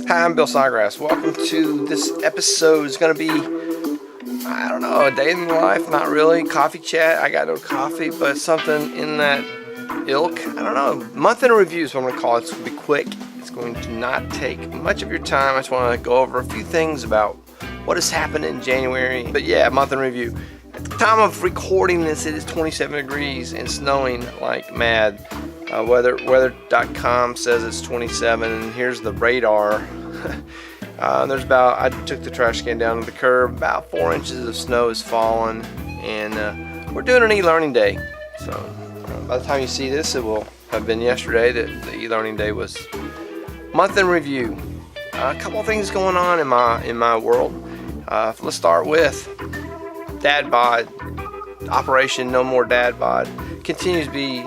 Hi, I'm Bill Snodgrass. Welcome to this episode. It's going to be, I don't know, a day in the life. Not really. Coffee chat. I got no coffee, but something in that ilk. I don't know. Month in review is what I'm going to call it. It's going to be quick. It's going to not take much of your time. I just want to go over a few things about what has happened in January. But yeah, month in review. At the time of recording this, it is 27 degrees and snowing like mad. Weather.com says it's 27, and here's the radar. I took the trash can down to the curb. About 4 inches of snow has fallen, and we're doing an e-learning day. So by the time you see this, it will have been yesterday that the e-learning day was. Month in review. A couple of things going on in my world. Let's start with dad-bod. Operation No-more-dad-bod continues to be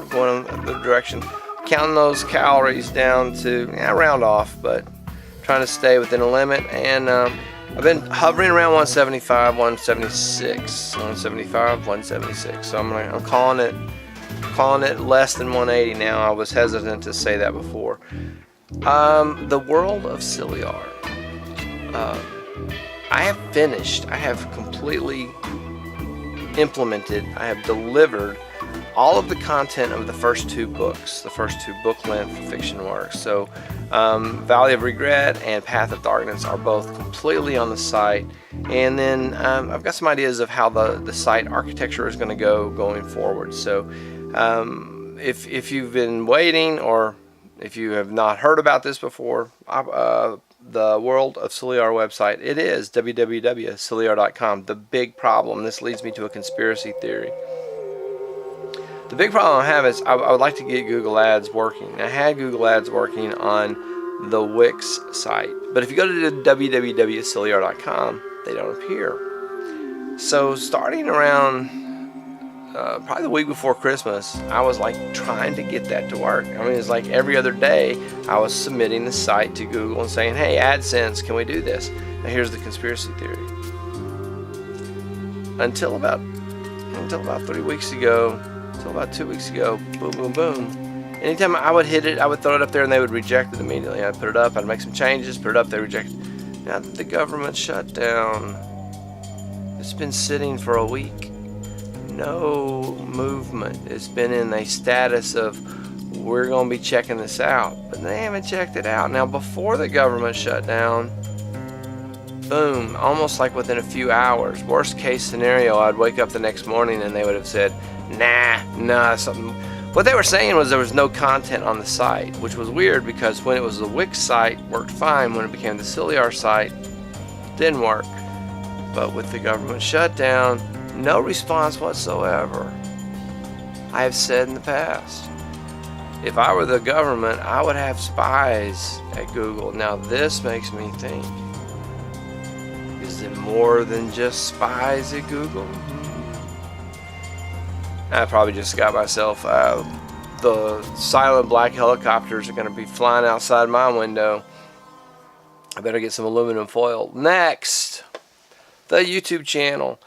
going in the direction, counting those calories down to round off, but trying to stay within a limit. And I've been hovering around 175, 176, 175, 176. So I'm calling it less than 180 now. I was hesitant to say that before. The World of Siliar. I have finished. I have completely implemented. I have delivered all of the content of the first two books, the first two book-length fiction works. So Valley of Regret and Path of Darkness are both completely on the site. And then I've got some ideas of how the site architecture is going to go going forward. So if you've been waiting, or if you have not heard about this before, the World of Siliar website, it is www.siliar.com. The big problem, this leads me to a conspiracy theory. The big problem I have is I would like to get Google Ads working. I had Google Ads working on the Wix site, but if you go to www.siliar.com, they don't appear. So starting around probably the week before Christmas, I was like trying to get that to work. I mean, it's like every other day I was submitting the site to Google and saying, hey, AdSense, can we do this? Now here's the conspiracy theory. Until about 3 weeks ago, until about 2 weeks ago, boom, boom, boom. Anytime I would hit it, I would throw it up there and they would reject it immediately. I'd put it up, I'd make some changes, put it up, they reject it. Now that the government shut down, it's been sitting for a week. No movement. It's been in a status of we're going to be checking this out, but they haven't checked it out. Now before the government shut down, boom, almost like within a few hours, worst case scenario, I'd wake up the next morning and they would have said, nah, something. What they were saying was there was no content on the site, which was weird because when it was the Wix site, worked fine. When it became the Siliar site, didn't work. But with the government shutdown, no response whatsoever. I have said in the past, if I were the government, I would have spies at Google. Now this makes me think, is it more than just spies at Google? I probably just got myself the silent black helicopters are going to be flying outside my window. I better get some aluminum foil. Next, the YouTube channel.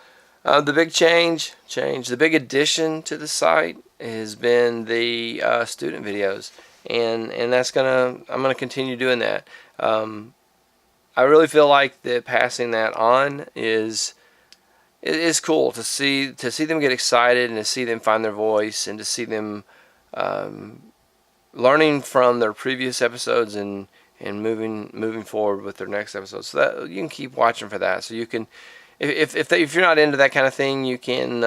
The big the big addition to the site has been the student videos, and I'm gonna continue doing that. I really feel like that passing that on is cool to see them get excited and to see them find their voice and to see them learning from their previous episodes and moving forward with their next episodes. So that you can keep watching for that. So you can. If you're not into that kind of thing, you can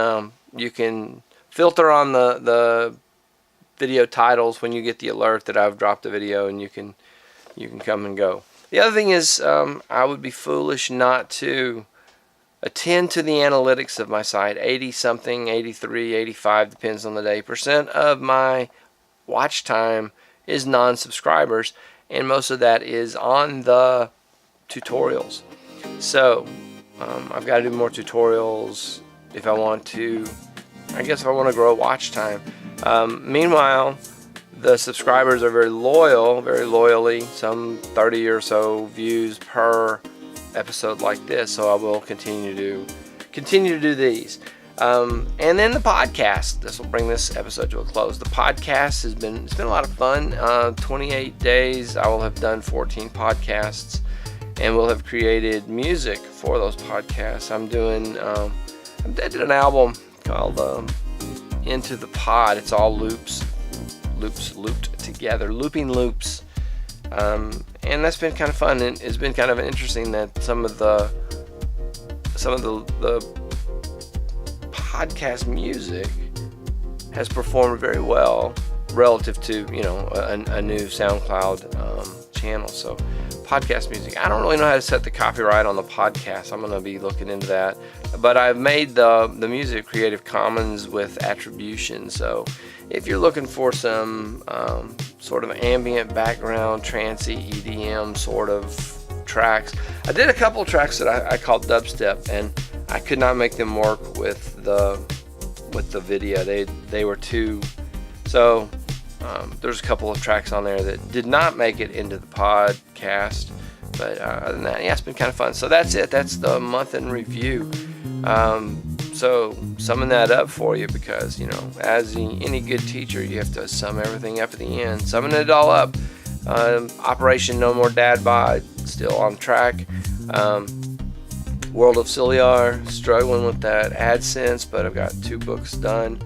filter on the video titles when you get the alert that I've dropped a video, and you can come and go. The other thing is I would be foolish not to attend to the analytics of my site. 80 something, 83, 85, depends on the day, % of my watch time is non-subscribers, and most of that is on the tutorials. So I've got to do more tutorials if I want to, if I want to grow watch time. Meanwhile, the subscribers are very loyally, some 30 or so views per episode like this, so I will continue to do these. And then the podcast. This will bring this episode to a close. The podcast it's been a lot of fun. 28 days. I will have done 14 podcasts, and we'll have created music for those podcasts. I did an album called Into the Pod. It's all loops looped together, looping loops. And that's been kind of fun, and it's been kind of interesting that some of the podcast music has performed very well relative to a new SoundCloud channel. So podcast music, I don't really know how to set the copyright on the podcast. I'm going to be looking into that, but I've made the music Creative Commons with attribution. So if you're looking for some sort of ambient background trancey EDM sort of tracks, I did a couple of tracks that I called dubstep, and I could not make them work with the video. They were too. So there's a couple of tracks on there that did not make it into the podcast. But other than that, yeah, it's been kind of fun. So that's it. That's the month in review. So summing that up for you, because as any good teacher, you have to sum everything up at the end. Summing it all up. Operation No-more-dad-bod, still on track. World of Siliar, struggling with that AdSense, but I've got 2 books done.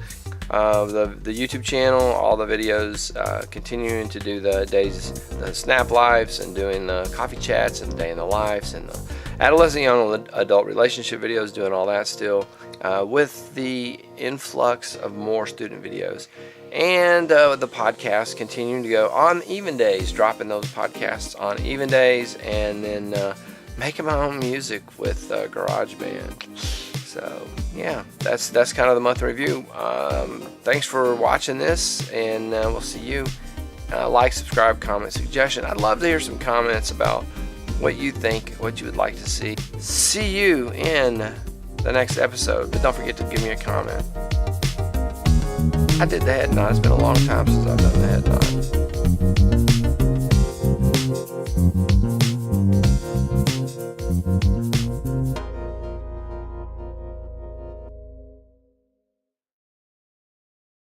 The YouTube channel, all the videos, continuing to do the Snap Lives, and doing the coffee chats and day in the lives, and the adolescent young adult relationship videos, doing all that still, with the influx of more student videos. And the podcast continuing to go on even days, dropping those podcasts on even days, and then making my own music with GarageBand. So yeah, that's kind of the month review. Thanks for watching this, and we'll see you. Like, subscribe, comment, suggestion. I'd love to hear some comments about what you think, what you would like to see. See you in the next episode, but don't forget to give me a comment. I did the head nod. It's been a long time since I've done the head nod.